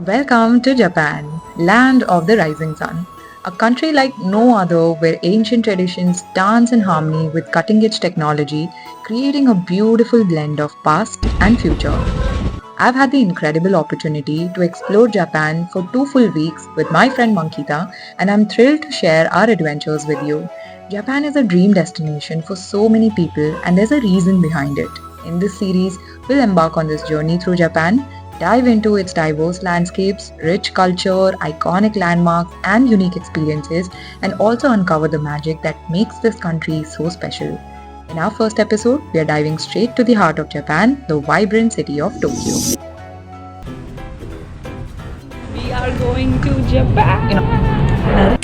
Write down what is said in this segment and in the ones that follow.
Welcome to Japan, land of the rising sun. A country like no other where ancient traditions dance in harmony with cutting edge technology, creating a beautiful blend of past and future. I've had the incredible opportunity to explore Japan for 2 full weeks with my friend Mankita, and I'm thrilled to share our adventures with you. Japan is a dream destination for so many people, and there's a reason behind it. In this series, we'll embark on this journey through Japan, dive into its diverse landscapes, rich culture, iconic landmarks, and unique experiences, and also uncover the magic that makes this country so special. In our first episode, we are diving straight to the heart of Japan, the vibrant city of Tokyo. We are going to Japan.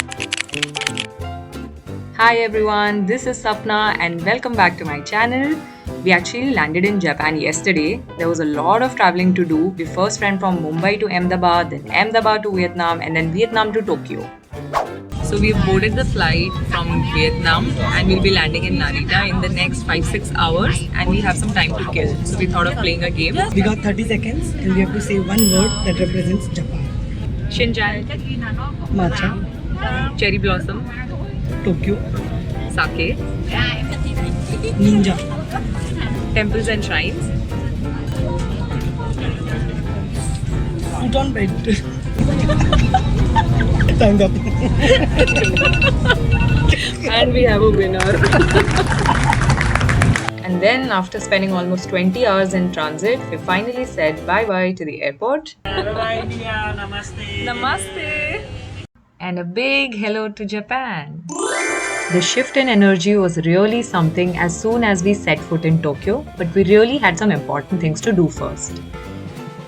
Hi everyone, this is Sapna and welcome back to my channel. We actually landed in Japan yesterday. There was a lot of traveling to do. We first went from Mumbai to Ahmedabad, then Ahmedabad to Vietnam, and then Vietnam to Tokyo. So we've boarded the flight from Vietnam and we'll be landing in Narita in the next 5-6 hours and we have some time to kill. So we thought of playing a game. We got 30 seconds and we have to say one word that represents Japan. Shinjan, Matcha, cherry blossom, Tokyo, sake, Ninja, temples and shrines, Foot on bed. Time's up. and we have a winner. And then after spending almost 20 hours in transit, we finally said bye-bye to the airport. Namaste. Namaste! And a big hello to Japan. The shift in energy was really something as soon as we set foot in Tokyo, but we really had some important things to do first.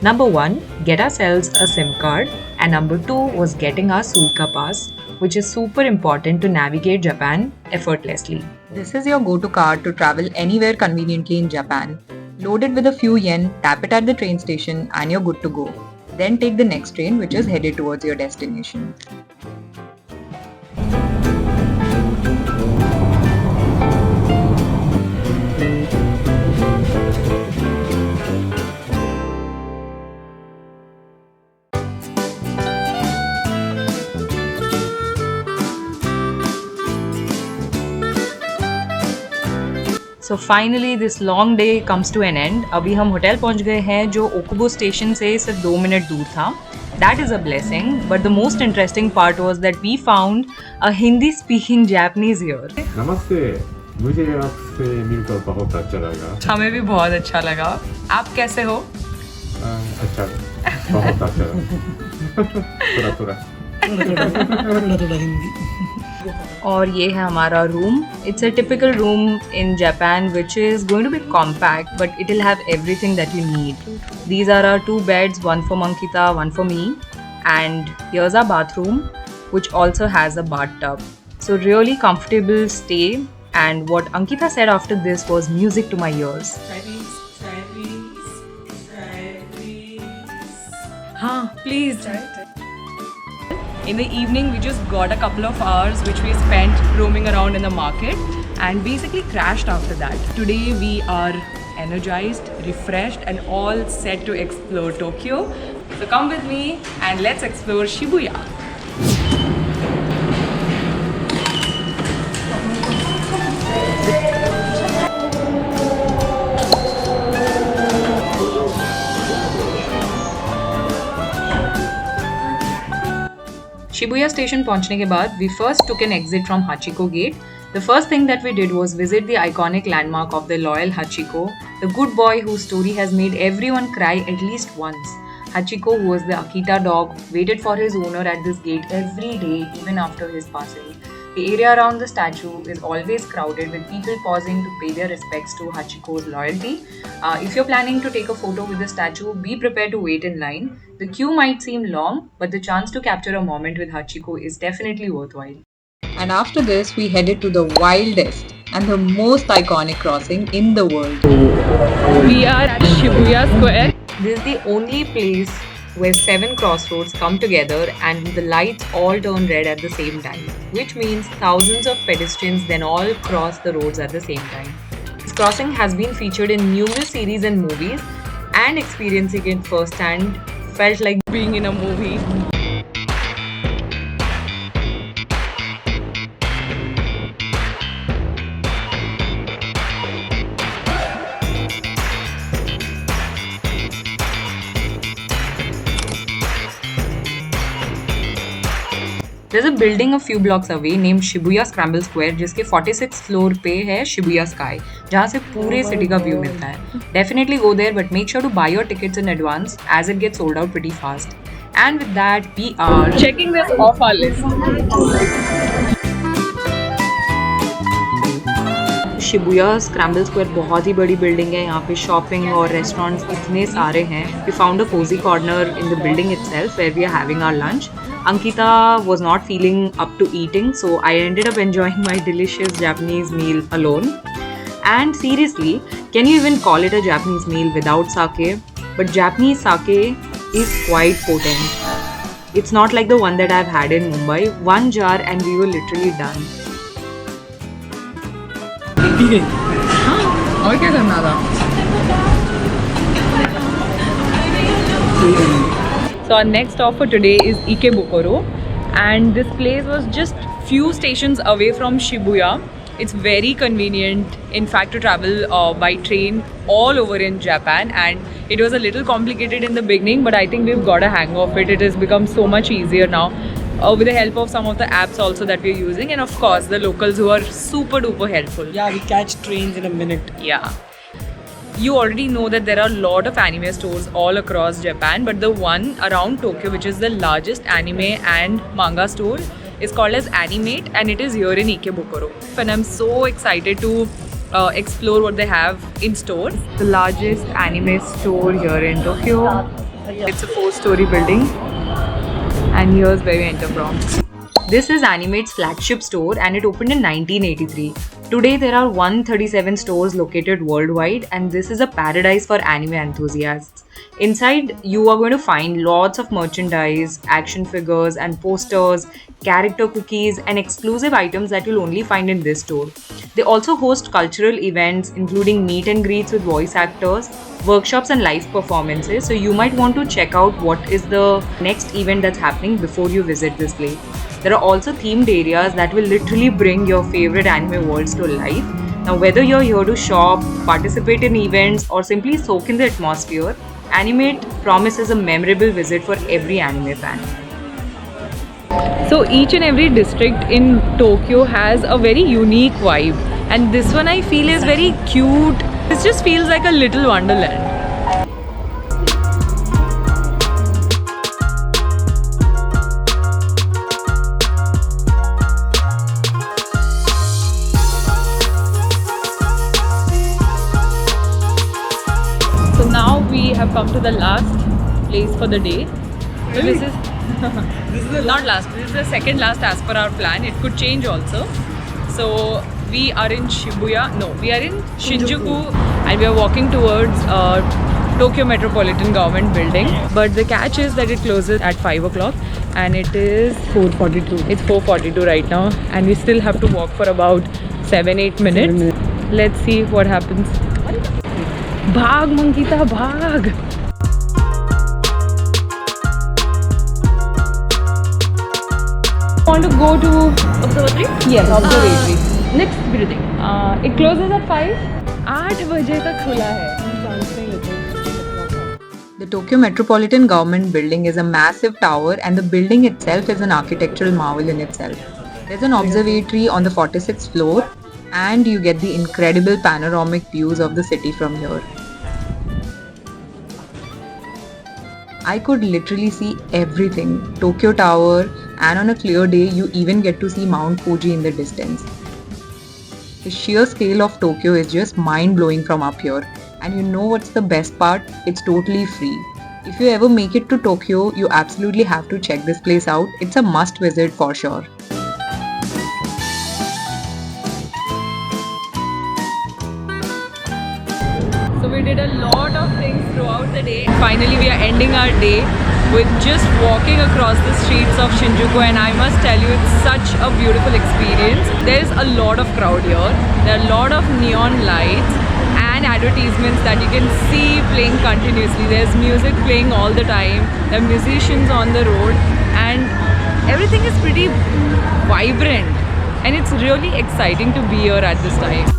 Number 1, get ourselves a SIM card, and number 2 was getting our Suica pass, which is super important to navigate Japan effortlessly. This is your go-to card to travel anywhere conveniently in Japan. Load it with a few yen, tap it at the train station, and you're good to go. Then take the next train, which is headed towards your destination. So finally this long day comes to an end. अभी हम hotel पहुंच गए हैं जो ओकुबो station से सिर्फ 2 minute दूर था. That is a blessing, but the most interesting part was that we found a Hindi-speaking Japanese here. नमस्ते, मुझे आपसे मिलकर बहुत अच्छा लगा. हमें भी बहुत अच्छा लगा. आप कैसे हो? अच्छा, बहुत अच्छा लगा. थोड़ा थोड़ा हिंदी. और ये है हमारा room. It's a typical room in Japan which is going to be compact but it will have everything that you need. These are our 2 beds, one for Mankita, one for me, and here's our bathroom which also has a bathtub. So really comfortable stay, and what Ankita said after this was music to my ears. हाँ, please. In the evening, we just got a couple of hours which we spent roaming around in the market and basically crashed after that. Today we are energized, refreshed and all set to explore Tokyo. So come with me and let's explore Shibuya. Shibuya station पहुंचने के बाद we first took an exit from Hachiko gate. The first thing that we did was visit the iconic landmark of the loyal Hachiko, the good boy whose story has made everyone cry at least once. Hachiko, who was the Akita dog, waited for his owner at this gate every day even after his passing. The area around the statue is always crowded with people pausing to pay their respects to Hachiko's loyalty. If you're planning to take a photo with the statue, be prepared to wait in line. The queue might seem long, but the chance to capture a moment with Hachiko is definitely worthwhile. And after this, we headed to the wildest and the most iconic crossing in the world. We are at Shibuya Square. This is the only place where 7 crossroads come together and the lights all turn red at the same time, which means thousands of pedestrians then all cross the roads at the same time. This crossing has been featured in numerous series and movies, and experiencing it firsthand felt like being in a movie. There's a building a few blocks away named Shibuya Scramble Square जिसके 46th floor पे है Shibuya Sky जहाँ से पूरे city का view मिलता है. Definitely go there but make sure to buy your tickets in advance as it gets sold out pretty fast. And with that we are checking this off our list. Shibuya scramble square बहुत ही बड़ी building है. यहाँ पे shopping और restaurants इतने सारे हैं. We found a cosy corner in the building itself where we are having our lunch. Ankita was not feeling up to eating, so I ended up enjoying my delicious Japanese meal alone. And seriously, can you even call it a Japanese meal without sake? But Japanese sake is quite potent. It's not like the one that I've had in Mumbai. One jar and we were literally done. और क्या करना था? So our next stop for today is Ikebukuro, and this place was just few stations away from Shibuya. It's very convenient, in fact, to travel by train all over in Japan, and it was a little complicated in the beginning, but I think we've got a hang of it. It has become so much easier now with the help of some of the apps also that we're using, and of course the locals who are super duper helpful. Yeah, we catch trains in a minute. Yeah. You already know that there are a lot of anime stores all across Japan, but the one around Tokyo, which is the largest anime and manga store, is called as Animate, and it is here in Ikebukuro. And I'm so excited to explore what they have in store. The largest anime store here in Tokyo. It's a 4-story building, and here's where we enter from. This is Animate's flagship store and it opened in 1983. Today there are 137 stores located worldwide, and this is a paradise for anime enthusiasts. Inside you are going to find lots of merchandise, action figures and posters, character cookies and exclusive items that you'll only find in this store. They also host cultural events including meet and greets with voice actors, workshops and live performances, so you might want to check out what is the next event that's happening before you visit this place. There are also themed areas that will literally bring your favorite anime worlds to life. Now, whether you're here to shop, participate in events, or simply soak in the atmosphere, Animate promises a memorable visit for every anime fan. So each and every district in Tokyo has a very unique vibe, and this one I feel is very cute. It just feels like a little wonderland. So now we have come to the last place for the day. So this is not last, this is the second last as per our plan. It could change also. So we are in Shibuya, no, we are in Shinjuku, and we are walking towards Tokyo Metropolitan Government Building. But the catch is that it closes at 5 o'clock and it is 4:42. It's 4:42 right now, and we still have to walk for about 7-8 minutes. Let's see what happens. Bhag, Mankita, bhag! Want to go to observatory? Yes, observatory. Next building. It closes at 5. 8 बजे तक खुला है. The Tokyo Metropolitan Government Building is a massive tower, and the building itself is an architectural marvel in itself. There's an observatory on the 46th floor, and you get the incredible panoramic views of the city from here. I could literally see everything, Tokyo Tower, and on a clear day you even get to see Mount Fuji in the distance. The sheer scale of Tokyo is just mind-blowing from up here, and you know what's the best part? It's totally free. If you ever make it to Tokyo, you absolutely have to check this place out. It's a must visit for sure. So we did a lot of things throughout the day. Finally, we are ending our day with just walking across the streets of Shinjuku, and I must tell you, it's such a beautiful experience. There is a lot of crowd here. There are a lot of neon lights, and advertisements that you can see playing continuously. There's music playing all the time, there are musicians on the road, and everything is pretty vibrant, and it's really exciting to be here at this time.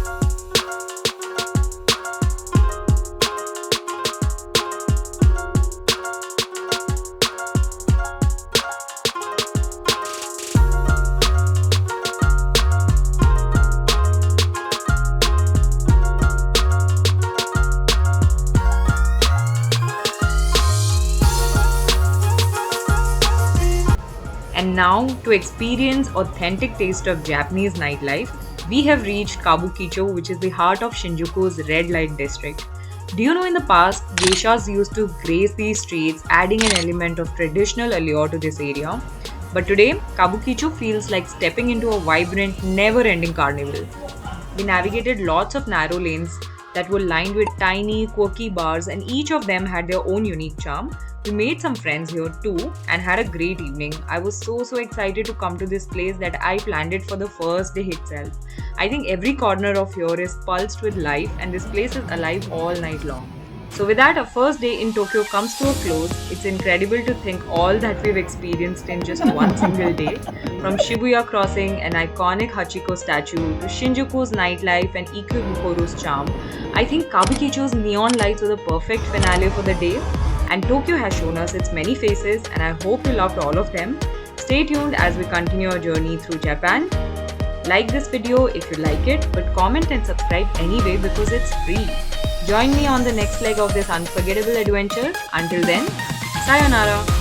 And now, to experience authentic taste of Japanese nightlife, we have reached Kabukicho, which is the heart of Shinjuku's red light district. Do you know in the past, geishas used to grace these streets, adding an element of traditional allure to this area? But today, Kabukicho feels like stepping into a vibrant, never-ending carnival. We navigated lots of narrow lanes that were lined with tiny, quirky bars, and each of them had their own unique charm. We made some friends here too and had a great evening. I was so excited to come to this place that I planned it for the first day itself. I think every corner of here is pulsed with life, and this place is alive all night long. So with that, our first day in Tokyo comes to a close. It's incredible to think all that we've experienced in just one single day. From Shibuya crossing an iconic Hachiko statue to Shinjuku's nightlife and Ikubukuro's charm, I think Kabukicho's neon lights were the perfect finale for the day. And Tokyo has shown us its many faces, and I hope you loved all of them. Stay tuned as we continue our journey through Japan. Like this video if you like it, but comment and subscribe anyway because it's free. Join me on the next leg of this unforgettable adventure. Until then, sayonara.